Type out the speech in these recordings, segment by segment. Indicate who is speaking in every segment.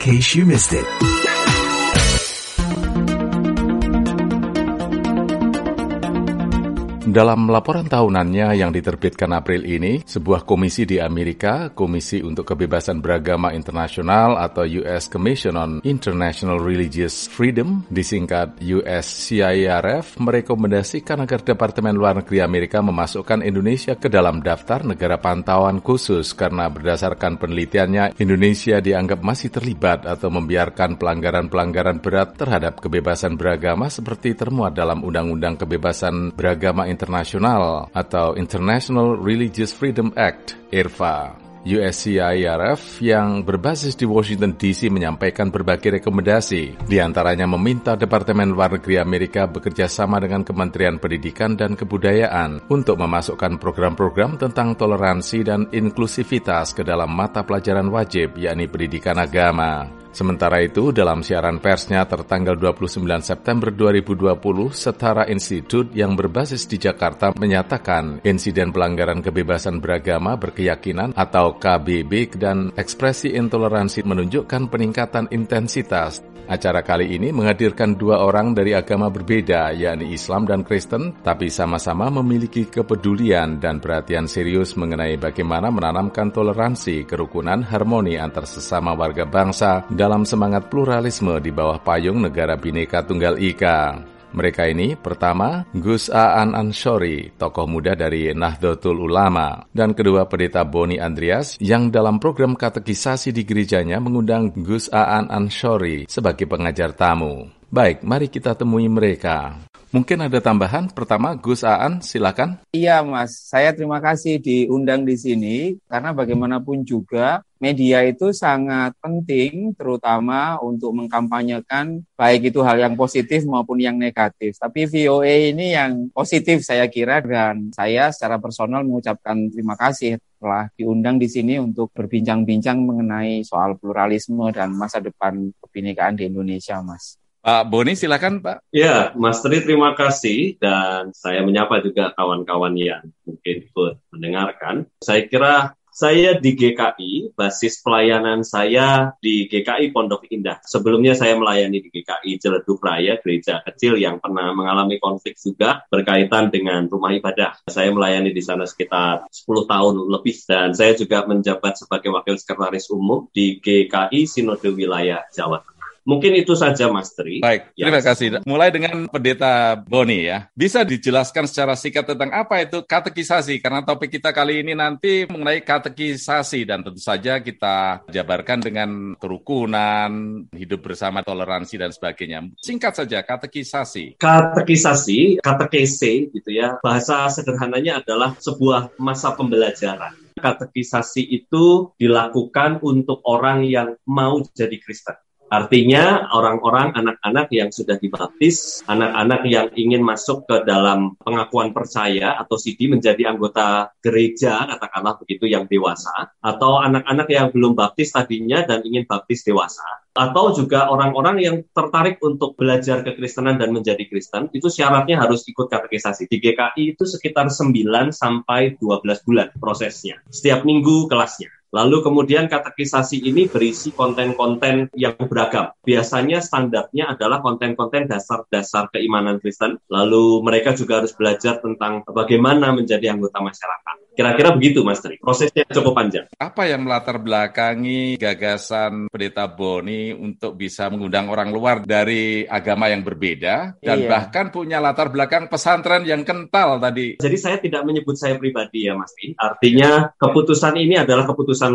Speaker 1: case you missed it.
Speaker 2: Dalam laporan tahunannya yang diterbitkan April ini, sebuah komisi di Amerika, Komisi untuk Kebebasan Beragama Internasional atau U.S. Commission on International Religious Freedom, disingkat USCIRF, merekomendasikan agar Departemen Luar Negeri Amerika memasukkan Indonesia ke dalam daftar negara pantauan khusus karena berdasarkan penelitiannya, Indonesia dianggap masih terlibat atau membiarkan pelanggaran-pelanggaran berat terhadap kebebasan beragama seperti termuat dalam Undang-Undang Kebebasan Beragama Internasional atau International Religious Freedom Act, IRFA. USCIRF yang berbasis di Washington DC menyampaikan berbagai rekomendasi, di antaranya meminta Departemen Luar Negeri Amerika bekerja sama dengan Kementerian Pendidikan dan Kebudayaan untuk memasukkan program-program tentang toleransi dan inklusivitas ke dalam mata pelajaran wajib, yakni pendidikan agama. Sementara itu, dalam siaran persnya tertanggal 29 September 2020, Setara Institute yang berbasis di Jakarta menyatakan insiden pelanggaran kebebasan beragama berkeyakinan atau KBB dan ekspresi intoleransi menunjukkan peningkatan intensitas. Acara kali ini menghadirkan dua orang dari agama berbeda, yakni Islam dan Kristen, tapi sama-sama memiliki kepedulian dan perhatian serius mengenai bagaimana menanamkan toleransi, kerukunan, harmoni antar sesama warga bangsa dalam semangat pluralisme di bawah payung negara Bhinneka Tunggal Ika. Mereka ini, pertama, Gus Aan Anshori, tokoh muda dari Nahdlatul Ulama, dan kedua Pendeta Boni Andreas yang dalam program katekisasi di gerejanya mengundang Gus Aan Anshori sebagai pengajar tamu. Baik, mari kita temui mereka. Mungkin ada tambahan. Pertama, Gus Aan, silakan.
Speaker 3: Iya, Mas. Saya terima kasih diundang di sini karena bagaimanapun juga media itu sangat penting, terutama untuk mengkampanyekan baik itu hal yang positif maupun yang negatif. Tapi VOA ini yang positif saya kira, dan saya secara personal mengucapkan terima kasih telah diundang di sini untuk berbincang-bincang mengenai soal pluralisme dan masa depan kebinekaan di Indonesia, Mas.
Speaker 2: Pak Boni, silakan Pak.
Speaker 4: Ya, Mas Tri, terima kasih, dan saya menyapa juga kawan-kawan yang mungkin ikut mendengarkan. Saya kira saya di GKI, basis pelayanan saya di GKI Pondok Indah. Sebelumnya saya melayani di GKI Ciledug Raya, gereja kecil yang pernah mengalami konflik juga berkaitan dengan rumah ibadah. Saya melayani di sana sekitar 10 tahun lebih, dan saya juga menjabat sebagai Wakil Sekretaris Umum di GKI Sinode Wilayah Jawa Tengah. Mungkin itu saja, Mas Tri.
Speaker 2: Baik, terima kasih. Mulai dengan Pendeta Boni ya. Bisa dijelaskan secara singkat tentang apa itu katekisasi? Karena topik kita kali ini nanti mengenai katekisasi, dan tentu saja kita jabarkan dengan kerukunan, hidup bersama, toleransi, dan sebagainya. Singkat saja, katekisasi.
Speaker 4: Katekisasi, katekese gitu ya. Bahasa sederhananya adalah sebuah masa pembelajaran. Katekisasi itu dilakukan untuk orang yang mau jadi Kristen. Artinya orang-orang, anak-anak yang sudah dibaptis, anak-anak yang ingin masuk ke dalam pengakuan percaya atau CD menjadi anggota gereja, katakanlah begitu, yang dewasa, atau anak-anak yang belum baptis tadinya dan ingin baptis dewasa, atau juga orang-orang yang tertarik untuk belajar kekristenan dan menjadi Kristen, itu syaratnya harus ikut katekisasi. Di GKI itu sekitar 9 sampai 12 bulan prosesnya. Setiap minggu kelasnya. Lalu kemudian katekisasi ini berisi konten-konten yang beragam. Biasanya standarnya adalah konten-konten dasar-dasar keimanan Kristen. Lalu mereka juga harus belajar tentang bagaimana menjadi anggota masyarakat. Kira-kira begitu, Mas Tri. Prosesnya cukup panjang.
Speaker 2: Apa yang melatar belakangi gagasan Pendeta Boni untuk bisa mengundang orang luar dari agama yang berbeda dan bahkan punya latar belakang pesantren yang kental tadi?
Speaker 4: Jadi saya tidak menyebut saya pribadi ya, Mas Tri. Artinya keputusan ini adalah keputusan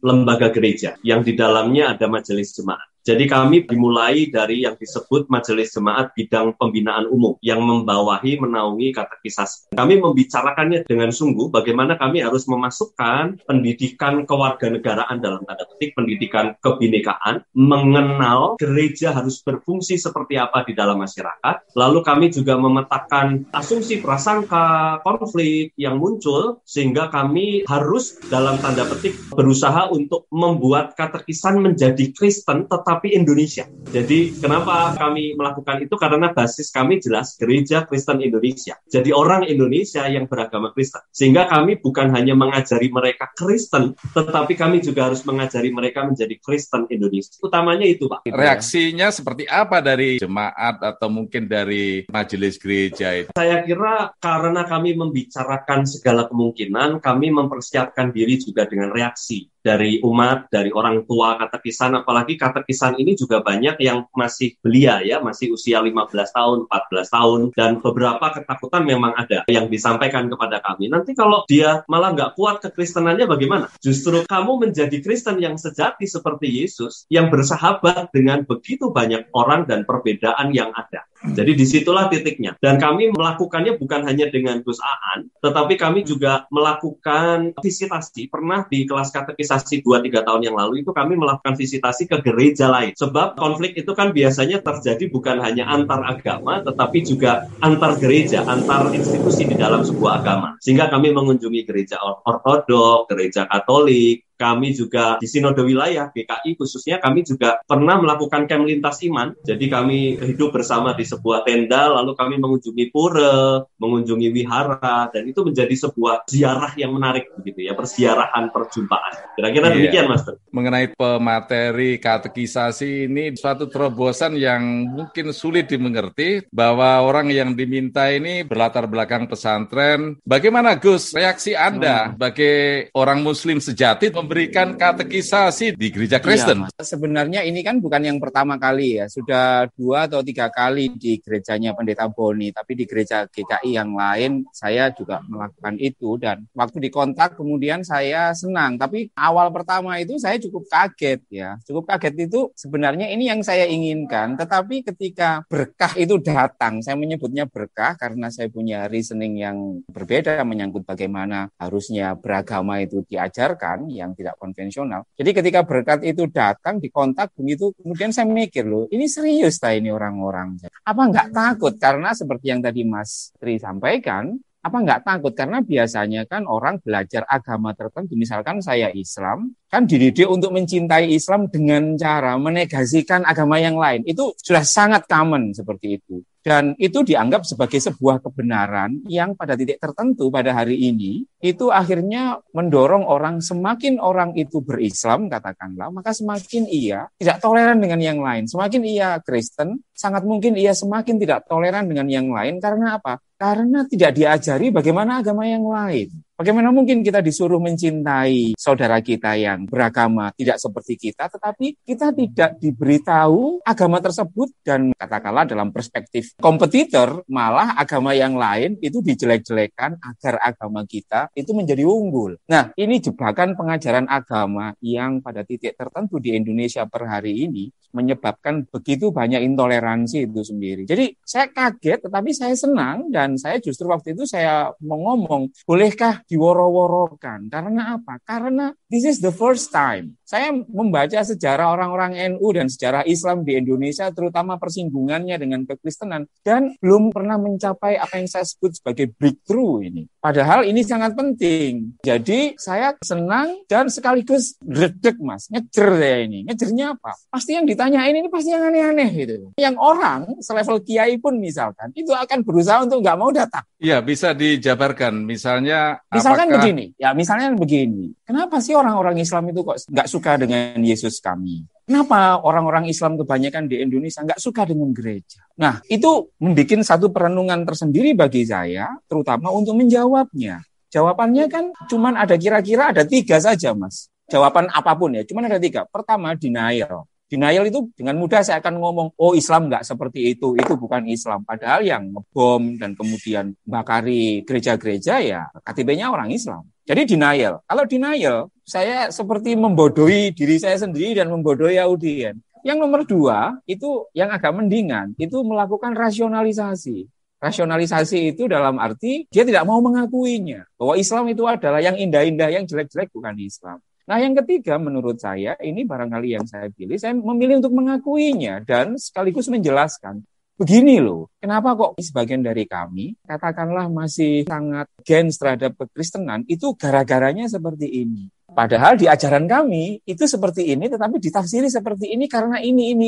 Speaker 4: lembaga gereja yang di dalamnya ada majelis jemaat. Jadi kami dimulai dari yang disebut Majelis Jemaat Bidang Pembinaan Umum yang membawahi, menaungi katekisasi. Kami membicarakannya dengan sungguh bagaimana kami harus memasukkan pendidikan kewarganegaraan dalam tanda petik, pendidikan kebinekaan, mengenal gereja harus berfungsi seperti apa di dalam masyarakat. Lalu kami juga memetakan asumsi prasangka, konflik yang muncul, sehingga kami harus dalam tanda petik berusaha untuk membuat katekisan menjadi Kristen, tetapi tetapi Indonesia. Jadi kenapa kami melakukan itu? Karena basis kami jelas Gereja Kristen Indonesia. Jadi orang Indonesia yang beragama Kristen. Sehingga kami bukan hanya mengajari mereka Kristen, tetapi kami juga harus mengajari mereka menjadi Kristen Indonesia. Utamanya itu, Pak.
Speaker 2: Reaksinya seperti apa dari jemaat atau mungkin dari majelis gereja itu?
Speaker 4: Saya kira karena kami membicarakan segala kemungkinan, kami mempersiapkan diri juga dengan reaksi dari umat, dari orang tua katekisan, apalagi katekisan ini juga banyak yang masih belia ya, masih usia 15 tahun, 14 tahun, dan beberapa ketakutan memang ada yang disampaikan kepada kami. Nanti kalau dia malah nggak kuat kekristenannya bagaimana? Justru kamu menjadi Kristen yang sejati seperti Yesus, yang bersahabat dengan begitu banyak orang dan perbedaan yang ada. Jadi disitulah titiknya. Dan kami melakukannya bukan hanya dengan Gus Aan, tetapi kami juga melakukan visitasi. Pernah di kelas katekisasi 2-3 tahun yang lalu itu kami melakukan visitasi ke gereja lain. Sebab konflik itu kan biasanya terjadi bukan hanya antar agama, tetapi juga antar gereja, antar institusi di dalam sebuah agama. Sehingga kami mengunjungi gereja ortodok, gereja Katolik. Kami juga di Sinode Wilayah GKI khususnya kami juga pernah melakukan camp lintas iman. Jadi kami hidup bersama di sebuah tenda, lalu kami mengunjungi pura, mengunjungi wihara, dan itu menjadi sebuah ziarah yang menarik begitu ya, perziarahan perjumpaan. Kira-kira demikian, Mas.
Speaker 2: Mengenai pemateri katekisasi ini suatu terobosan yang mungkin sulit dimengerti bahwa orang yang diminta ini berlatar belakang pesantren. Bagaimana Gus reaksi Anda sebagai orang Muslim sejati memberikan katekisasi di gereja Kristen?
Speaker 3: Iya, sebenarnya ini kan bukan yang pertama kali ya, sudah 2 atau 3 kali di gerejanya Pendeta Boni, tapi di gereja GKI yang lain saya juga melakukan itu, dan waktu dikontak kemudian saya senang, tapi awal pertama itu saya cukup kaget ya, cukup kaget itu sebenarnya ini yang saya inginkan, tetapi ketika berkah itu datang, saya menyebutnya berkah karena saya punya reasoning yang berbeda menyangkut bagaimana harusnya beragama itu diajarkan, yang tidak konvensional. Jadi ketika berkat itu datang, dikontak begitu, kemudian saya mikir loh, ini serius ini orang-orang. Apa nggak takut? Karena seperti yang tadi Mas Tri sampaikan, apa nggak takut? Karena biasanya kan orang belajar agama tertentu, misalkan saya Islam, kan dididik untuk mencintai Islam dengan cara menegasikan agama yang lain. Itu sudah sangat common seperti itu. Dan itu dianggap sebagai sebuah kebenaran yang pada titik tertentu pada hari ini, itu akhirnya mendorong orang, semakin orang itu berislam, katakanlah, maka semakin ia tidak toleran dengan yang lain. Semakin ia Kristen, sangat mungkin ia semakin tidak toleran dengan yang lain. Karena apa? Karena tidak diajari bagaimana agama yang lain. Bagaimana mungkin kita disuruh mencintai saudara kita yang beragama tidak seperti kita, tetapi kita tidak diberitahu agama tersebut, dan katakanlah dalam perspektif kompetitor, malah agama yang lain itu dijelek-jelekan agar agama kita itu menjadi unggul. Nah, ini jebakan pengajaran agama yang pada titik tertentu di Indonesia per hari ini menyebabkan begitu banyak intoleransi itu sendiri. Jadi saya kaget, tetapi saya senang, dan saya justru waktu itu saya mau ngomong, bolehkah diworo-worokan? Karena apa? Karena this is the first time. Saya membaca sejarah orang-orang NU dan sejarah Islam di Indonesia, terutama persinggungannya dengan kekristenan, dan belum pernah mencapai apa yang saya sebut sebagai breakthrough ini. Padahal ini sangat penting. Jadi saya senang dan sekaligus redek, Mas. Ngejer saya ini. Ngejernya apa? Pasti yang ditanyain ini pasti yang aneh-aneh gitu. Yang orang selevel kiai pun misalkan, itu akan berusaha untuk nggak mau datang.
Speaker 2: Iya, bisa dijabarkan. Misalnya
Speaker 3: begini. Ya, misalnya begini. Kenapa sih orang-orang Islam itu kok nggak suka dengan Yesus kami? Kenapa orang-orang Islam kebanyakan di Indonesia nggak suka dengan gereja? Nah, itu membuat satu perenungan tersendiri bagi saya, terutama untuk menjawabnya. Jawabannya kan cuman ada kira-kira ada 3 saja, Mas. Jawaban apapun ya, cuman ada 3. Pertama, denial. Denial itu dengan mudah saya akan ngomong, oh Islam nggak seperti itu bukan Islam. Padahal yang ngebom dan kemudian bakari gereja-gereja ya KTP-nya orang Islam. Jadi denial. Kalau denial, saya seperti membodohi diri saya sendiri dan membodohi audien. Yang nomor 2, itu yang agak mendingan, itu melakukan rasionalisasi. Rasionalisasi itu dalam arti dia tidak mau mengakuinya, bahwa Islam itu adalah yang indah-indah, yang jelek-jelek bukan Islam. Nah, yang ketiga menurut saya, ini barangkali yang saya pilih, saya memilih untuk mengakuinya dan sekaligus menjelaskan. Begini loh, kenapa kok sebagian dari kami, katakanlah masih sangat against terhadap kekristenan, itu gara-garanya seperti ini. Padahal di ajaran kami itu seperti ini, tetapi ditafsiri seperti ini karena ini.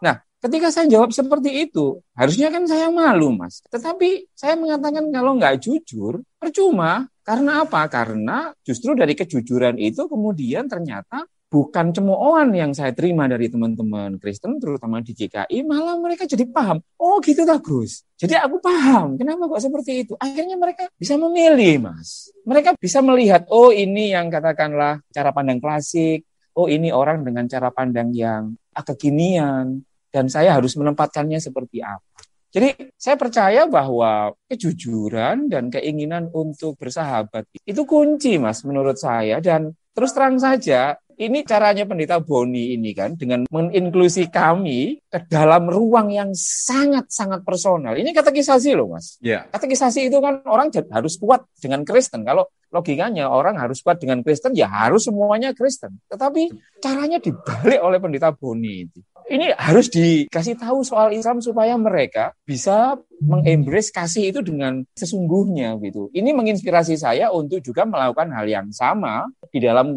Speaker 3: Nah, ketika saya jawab seperti itu, harusnya kan saya malu, Mas. Tetapi saya mengatakan kalau nggak jujur, percuma. Karena apa? Karena justru dari kejujuran itu kemudian ternyata bukan cemoohan yang saya terima dari teman-teman Kristen, terutama di GKI, malah mereka jadi paham. Oh gitu tak, Gus. Jadi aku paham, kenapa kok seperti itu. Akhirnya mereka bisa memilih, Mas. Mereka bisa melihat, oh ini yang katakanlah cara pandang klasik, oh ini orang dengan cara pandang yang kekinian, dan saya harus menempatkannya seperti apa. Jadi saya percaya bahwa kejujuran dan keinginan untuk bersahabat itu kunci, Mas, menurut saya. Dan terus terang saja, ini caranya Pendeta Boni ini kan, dengan menginklusi kami ke dalam ruang yang sangat-sangat personal. Ini katekisasi loh, Mas.
Speaker 2: Yeah.
Speaker 3: Katekisasi itu kan orang harus kuat dengan Kristen. Kalau logikanya orang harus kuat dengan Kristen, ya harus semuanya Kristen. Tetapi caranya dibalik oleh Pendeta Boni itu. Ini harus dikasih tahu soal Islam supaya mereka bisa mengembrace kasih itu dengan sesungguhnya gitu. Ini menginspirasi saya untuk juga melakukan hal yang sama di dalam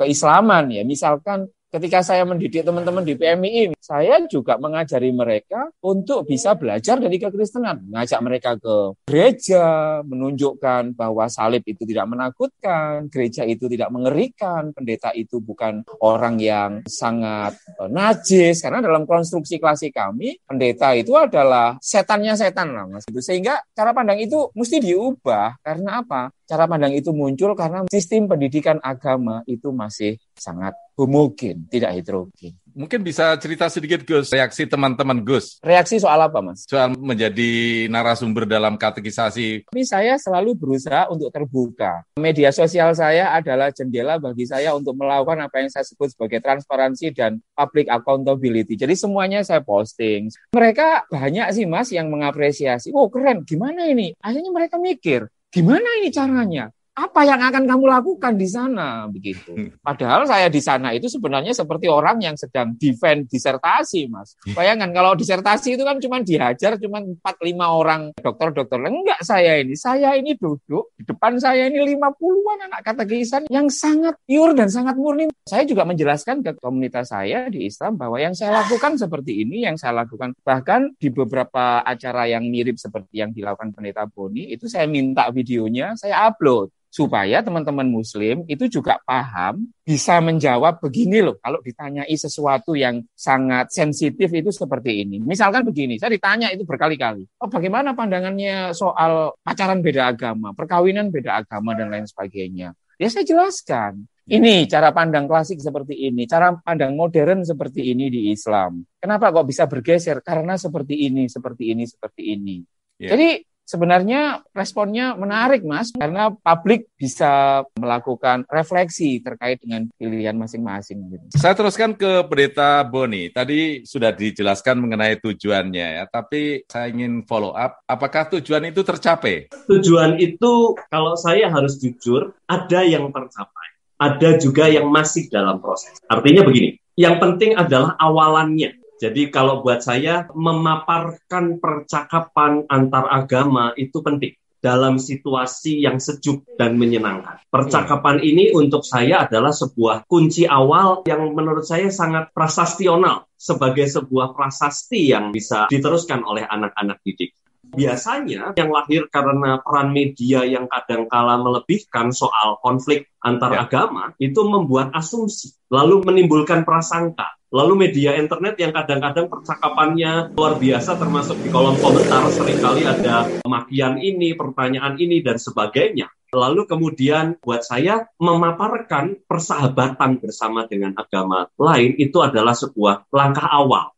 Speaker 3: keislaman ya. Misalkan ketika saya mendidik teman-teman di PMII, saya juga mengajari mereka untuk bisa belajar dari kekristenan, mengajak mereka ke gereja, menunjukkan bahwa salib itu tidak menakutkan, gereja itu tidak mengerikan, pendeta itu bukan orang yang sangat najis, karena dalam konstruksi klasik kami, pendeta itu adalah setannya setan lah, Mas. Sehingga cara pandang itu mesti diubah, karena apa? Cara pandang itu muncul karena sistem pendidikan agama itu masih sangat homogen, tidak heterogen.
Speaker 2: Mungkin bisa cerita sedikit, Gus, reaksi teman-teman Gus.
Speaker 3: Reaksi soal apa, Mas?
Speaker 2: Soal menjadi narasumber dalam katekisasi.
Speaker 3: Tapi saya selalu berusaha untuk terbuka. Media sosial saya adalah jendela bagi saya untuk melakukan apa yang saya sebut sebagai transparansi dan public accountability. Jadi semuanya saya posting. Mereka banyak sih, Mas, yang mengapresiasi. Oh, keren, gimana ini? Akhirnya mereka mikir, gimana ini caranya? Apa yang akan kamu lakukan di sana? Begitu. Padahal saya di sana itu sebenarnya seperti orang yang sedang defend disertasi, Mas. Bayangkan kalau disertasi itu kan cuma dihajar cuma 4-5 orang dokter-dokter. Enggak, saya ini duduk di depan saya ini 50-an anak katekisan yang sangat pure dan sangat murni. Saya juga menjelaskan ke komunitas saya di Islam bahwa yang saya lakukan seperti ini, yang saya lakukan bahkan di beberapa acara yang mirip seperti yang dilakukan Pendeta Boni, itu saya minta videonya, saya upload. Supaya teman-teman Muslim itu juga paham, bisa menjawab begini loh, kalau ditanyai sesuatu yang sangat sensitif itu seperti ini. Misalkan begini, saya ditanya itu berkali-kali, oh bagaimana pandangannya soal pacaran beda agama, perkawinan beda agama, dan lain sebagainya. Ya saya jelaskan, ini cara pandang klasik seperti ini, cara pandang modern seperti ini di Islam. Kenapa kok bisa bergeser? Karena seperti ini. Yeah. Jadi sebenarnya responnya menarik, Mas, karena publik bisa melakukan refleksi terkait dengan pilihan masing-masing.
Speaker 2: Saya teruskan ke Pendeta Boni. Tadi sudah dijelaskan mengenai tujuannya ya, tapi saya ingin follow up. Apakah tujuan itu tercapai?
Speaker 4: Tujuan itu, kalau saya harus jujur, ada yang tercapai. Ada juga yang masih dalam proses. Artinya begini, yang penting adalah awalannya. Jadi kalau buat saya, memaparkan percakapan antar agama itu penting dalam situasi yang sejuk dan menyenangkan. Percakapan ini untuk saya adalah sebuah kunci awal yang menurut saya sangat prasastional sebagai sebuah prasasti yang bisa diteruskan oleh anak-anak didik. Biasanya yang lahir karena peran media yang kadangkala melebihkan soal konflik antar agama itu membuat asumsi, lalu menimbulkan prasangka. Lalu media internet yang kadang-kadang percakapannya luar biasa, termasuk di kolom komentar seringkali ada makian ini, pertanyaan ini, dan sebagainya. Lalu kemudian buat saya memaparkan persahabatan bersama dengan agama lain itu adalah sebuah langkah awal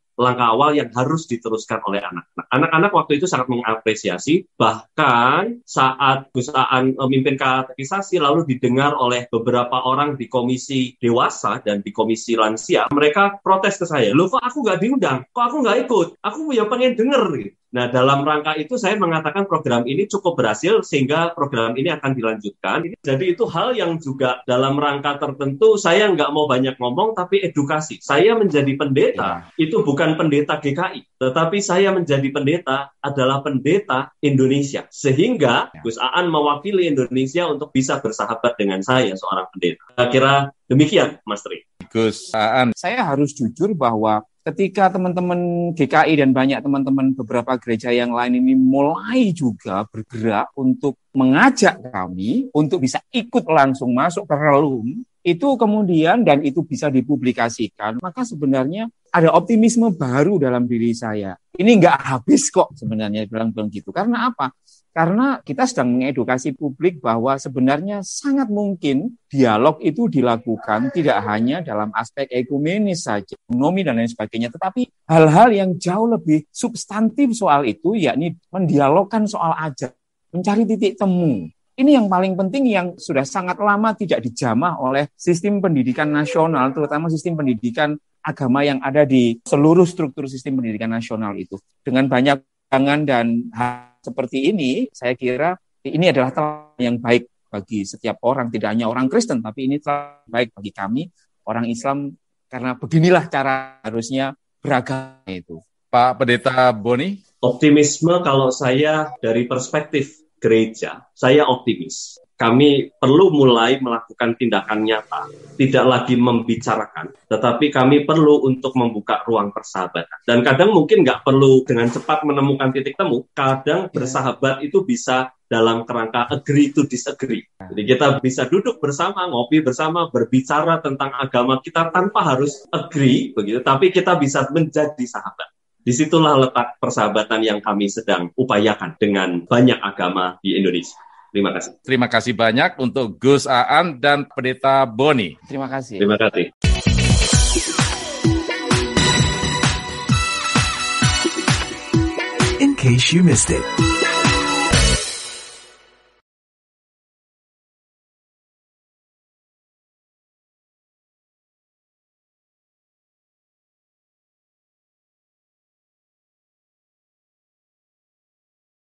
Speaker 4: yang harus diteruskan oleh anak-anak. Anak-anak waktu itu sangat mengapresiasi, bahkan saat Gusaan memimpin katekisasi lalu didengar oleh beberapa orang di komisi dewasa dan di komisi lansia, mereka protes ke saya, loh kok aku nggak diundang, kok aku nggak ikut, aku ya pengen denger. Nah, dalam rangka itu saya mengatakan program ini cukup berhasil sehingga program ini akan dilanjutkan. Jadi itu hal yang juga dalam rangka tertentu saya nggak mau banyak ngomong tapi edukasi. Saya menjadi pendeta itu bukan pendeta GKI, tetapi saya menjadi pendeta adalah pendeta Indonesia. Sehingga Gus Aan mewakili Indonesia untuk bisa bersahabat dengan saya seorang pendeta. Saya kira demikian, Mas Tri.
Speaker 2: Gus Aan.
Speaker 3: Saya harus jujur bahwa ketika teman-teman GKI dan banyak teman-teman beberapa gereja yang lain ini mulai juga bergerak untuk mengajak kami untuk bisa ikut langsung masuk ke relum, itu kemudian dan itu bisa dipublikasikan, maka sebenarnya ada optimisme baru dalam diri saya. Ini nggak habis kok sebenarnya bilang-bilang gitu. Karena apa? Karena kita sedang mengedukasi publik bahwa sebenarnya sangat mungkin dialog itu dilakukan tidak hanya dalam aspek ekumenis saja, ekonomi dan lain sebagainya, tetapi hal-hal yang jauh lebih substantif soal itu, yakni mendialogkan soal ajaran, mencari titik temu. Ini yang paling penting yang sudah sangat lama tidak dijamah oleh sistem pendidikan nasional, terutama sistem pendidikan agama yang ada di seluruh struktur sistem pendidikan nasional itu. Dengan banyak pandangan dan hal seperti ini, saya kira ini adalah telah yang baik bagi setiap orang, tidak hanya orang Kristen, tapi ini telah baik bagi kami, orang Islam, karena beginilah cara harusnya beragama itu.
Speaker 2: Pak Pendeta Boni?
Speaker 4: Optimisme kalau saya dari perspektif gereja, saya optimis. Kami perlu mulai melakukan tindakan nyata, tidak lagi membicarakan, tetapi kami perlu untuk membuka ruang persahabatan. Dan kadang mungkin nggak perlu dengan cepat menemukan titik temu, kadang bersahabat itu bisa dalam kerangka agree to disagree. Jadi kita bisa duduk bersama, ngopi bersama, berbicara tentang agama kita tanpa harus agree, begitu, tapi kita bisa menjadi sahabat. Disitulah letak persahabatan yang kami sedang upayakan dengan banyak agama di Indonesia. Terima kasih.
Speaker 2: Terima kasih banyak untuk Gus Aan dan Pendeta Boni.
Speaker 3: Terima kasih.
Speaker 4: Terima kasih.
Speaker 1: In case you missed it.